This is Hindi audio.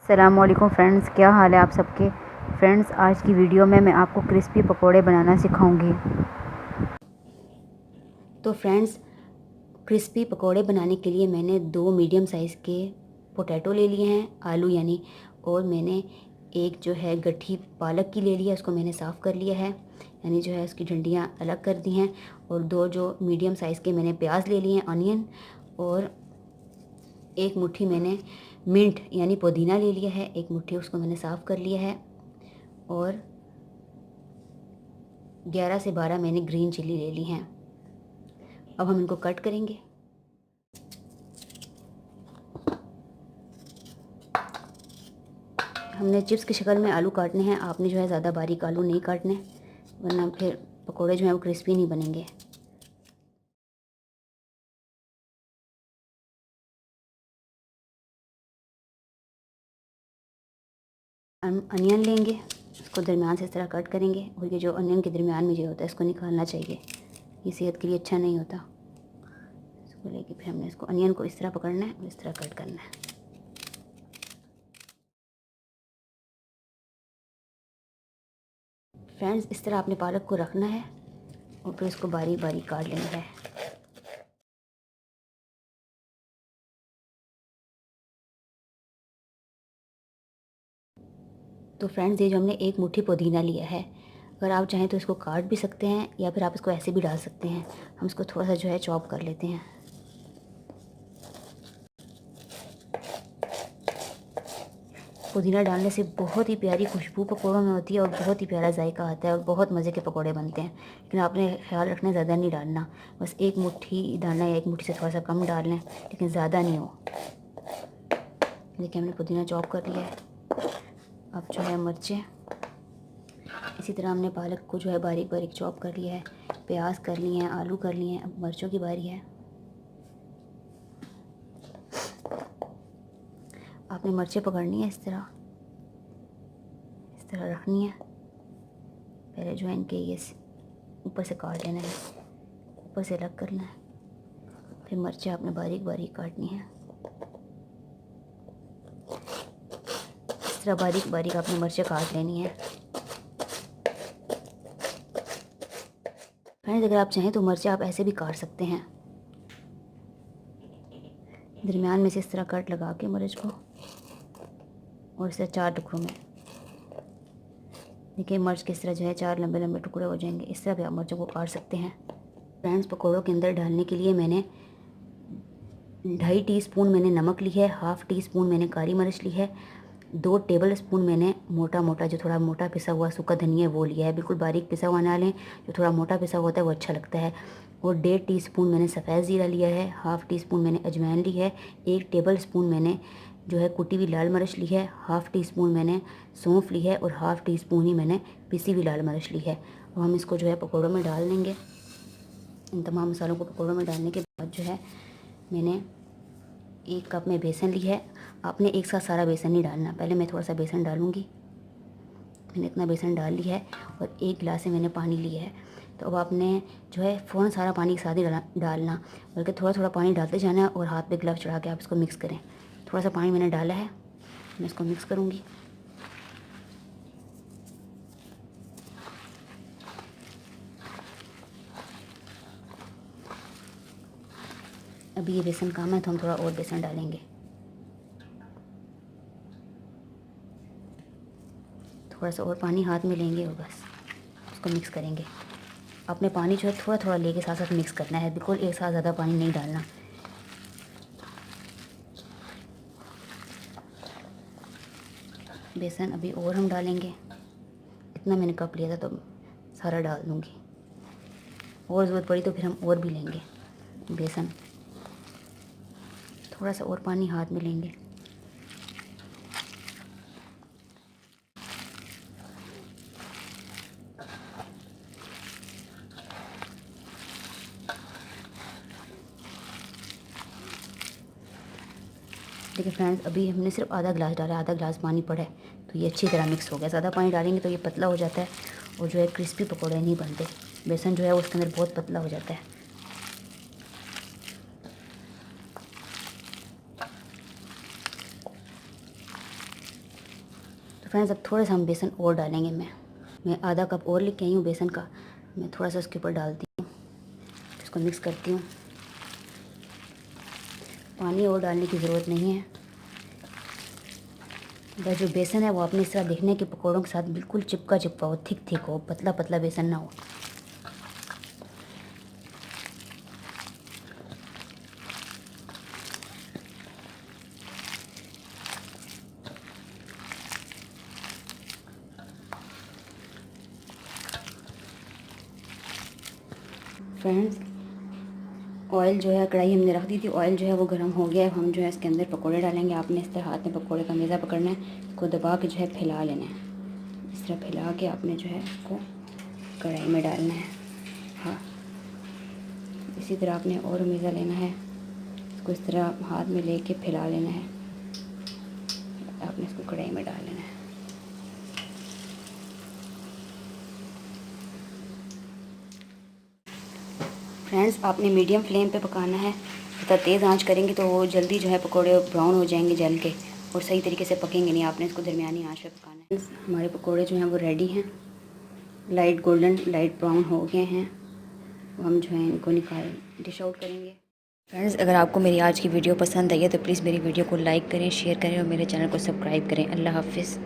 अस्सलामुअलैकुम फ्रेंड्स, क्या हाल है आप सबके। फ्रेंड्स, आज की वीडियो में मैं आपको क्रिस्पी पकोड़े बनाना सिखाऊंगी। तो फ्रेंड्स, क्रिस्पी पकोड़े बनाने के लिए मैंने 2 मीडियम साइज़ के पोटैटो ले लिए हैं, आलू यानी, और मैंने एक जो है गट्ठी पालक की ले लिया, उसको मैंने साफ़ कर लिया है, यानी जो है उसकी डंडियाँ अलग कर दी हैं। और 2 जो मीडियम साइज़ के मैंने प्याज ले लिए हैं, अनियन, और एक मुट्ठी मैंने मिंट यानी पुदीना ले लिया है, एक मुट्ठी उसको मैंने साफ़ कर लिया है। और 11 से 12 मैंने ग्रीन चिल्ली ले ली हैं। अब हम इनको कट करेंगे। हमने चिप्स की शक्ल में आलू काटने हैं। आपने जो है ज़्यादा बारीक आलू नहीं काटने, वरना फिर पकोड़े जो हैं वो क्रिस्पी नहीं बनेंगे। हम अनियन लेंगे, उसको दरमियान से इस तरह कट करेंगे, और ये जो अनियन के दरमियान में जो होता है इसको निकालना चाहिए, ये सेहत के लिए अच्छा नहीं होता। इसको लेके फिर हमने इसको अनियन को इस तरह पकड़ना है और इस तरह कट करना है। फ्रेंड्स, इस तरह आपने पालक को रखना है और फिर इसको बारीक बारीक काट लेना है। तो फ्रेंड्स, ये जो हमने एक मुट्ठी पुदीना लिया है, अगर आप चाहें तो इसको काट भी सकते हैं या फिर आप इसको ऐसे भी डाल सकते हैं। हम इसको थोड़ा सा जो है चॉप कर लेते हैं। पुदीना डालने से बहुत ही प्यारी खुशबू पकौड़ों में होती है और बहुत ही प्यारा जायका आता है और बहुत मज़े के पकौड़े बनते हैं। लेकिन आपने ख्याल रखना, ज़्यादा नहीं डालना, बस एक मुट्ठी डालना या एक मुट्ठी से थोड़ा सा कम डाल लें, लेकिन ज़्यादा नहीं हो। देखिए, हमने पुदीना चॉप कर लिया है। अब जो है मिर्चें, इसी तरह हमने पालक को जो है बारीक बारीक चॉप कर लिया है, प्याज कर लिए हैं, आलू कर लिए हैं। अब मिर्चों की बारी है। आपने मिर्चें पकड़नी है, इस तरह रखनी है। पहले जो है इनके ये ऊपर से काट लेना है, ऊपर से अलग करना है। फिर मिर्चें आपने बारीक बारीक काटनी है, इस तरह बारीक बारीक आपने मिर्चें काट लेनी है। फ्रेंड्स, अगर आप चाहें तो मिर्चें आप ऐसे भी काट सकते हैं, दरमियान में से इस तरह कट लगा के मिर्च को, और इसे 4 टुकड़ों में। देखिए मिर्च किस तरह जो है 4 लंबे लंबे टुकड़े हो जाएंगे। इस तरह भी आप मिर्चों को काट सकते हैं। फ्रेंड्स, पकौड़ों के अंदर डालने के लिए मैंने 2.5 टीस्पून मैंने नमक ली है, 1/2 टीस्पून मैंने काली मिर्च ली है, 2 टेबल स्पून मैंने मोटा मोटा जो थोड़ा मोटा पिसा हुआ सूखा धनिया वो लिया है। बिल्कुल बारीक पिसा हुआ ना लें, जो थोड़ा मोटा पिसा हुआ होता है वो अच्छा लगता है। और 1.5 टीस्पून मैंने सफ़ेद ज़ीरा लिया है, 1/2 टीस्पून मैंने अजवाइन ली है, 1 टेबल स्पून मैंने जो है कुटी हुई लाल मिर्च ली है, 1/2 टीस्पून मैंने सौंफ ली है, और 1/2 टीस्पून ही मैंने पिसी हुई लाल मिर्च ली है। अब हम इसको जो है पकौड़ों में डाल देंगे। इन तमाम मसालों को पकौड़ों में डालने के बाद जो है मैंने 1 कप में बेसन ली है। आपने एक साथ सारा बेसन नहीं डालना, पहले मैं थोड़ा सा बेसन डालूँगी। मैंने इतना बेसन डाल लिया है, और 1 गिलास से मैंने पानी लिया है। तो अब आपने जो है फ़ौरन सारा पानी एक साथ ही डालना, बल्कि थोड़ा थोड़ा पानी डालते जाना है, और हाथ पे ग्लव चढ़ा के आप इसको मिक्स करें। थोड़ा सा पानी मैंने डाला है, मैं इसको मिक्स करूँगी। अभी ये बेसन कम है तो हम थोड़ा और बेसन डालेंगे। थोड़ा सा और पानी हाथ में लेंगे और बस उसको मिक्स करेंगे। आपने पानी जो है थोड़ा थोड़ा लेके साथ साथ मिक्स करना है, बिल्कुल एक साथ ज़्यादा पानी नहीं डालना। बेसन अभी और हम डालेंगे, इतना मैंने कप लिया था तो सारा डाल दूँगी, और ज़रूरत पड़ी तो फिर हम और भी लेंगे बेसन। थोड़ा सा और पानी हाथ में लेंगे। देखिए फ्रेंड्स, अभी हमने सिर्फ आधा गिलास डाला, आधा गिलास पानी पड़ा है, तो ये अच्छी तरह मिक्स हो गया। ज़्यादा पानी डालेंगे तो ये पतला हो जाता है और जो है क्रिस्पी पकौड़े नहीं बनते। बेसन जो है उसके अंदर बहुत पतला हो जाता है। तो फ्रेंड्स अब थोड़ा सा हम बेसन और डालेंगे। मैं आधा कप और लेके आई हूँ बेसन का, मैं थोड़ा सा उसके ऊपर डालती हूँ, इसको मिक्स करती हूँ। पानी और डालने की ज़रूरत नहीं है। बस जो बेसन है वो आपने इस तरह देखने के पकौड़ों के साथ बिल्कुल चिपका चिपका हो, थिक थिक हो, पतला पतला बेसन ना हो। फ्रेंड्स ऑयल जो है, कढ़ाई हमने रख दी थी, ऑयल जो है वो गर्म हो गया है। हम जो है इसके अंदर पकोड़े डालेंगे। आपने इस तरह हाथ में पकोड़े का मेज़ा पकड़ना है, इसको दबा के जो है फैला लेना है। इस तरह फैला के आपने जो है इसको कढ़ाई में डालना है। हाँ, इसी तरह आपने और मेज़ा लेना है, इसको इस तरह हाथ में लेके फैला लेना है। आपने इसको कढ़ाई में डाल लेना है। फ्रेंड्स आपने मीडियम फ्लेम पे पकाना है, ज़्यादा तेज़ आंच करेंगे तो वो जल्दी जो है पकोड़े ब्राउन हो जाएंगे जल के, और सही तरीके से पकेंगे नहीं। आपने इसको दरमियानी आंच पे पकाना है। हमारे पकोड़े जो हैं वो रेडी हैं, लाइट गोल्डन लाइट ब्राउन हो गए हैं। हम जो है इनको निकाल डिश आउट करेंगे। फ्रेंड्स अगर आपको मेरी आज की वीडियो पसंद आई है तो प्लीज़ मेरी वीडियो को लाइक करें, शेयर करें और मेरे चैनल को सब्सक्राइब करें। अल्लाह हाफिज़।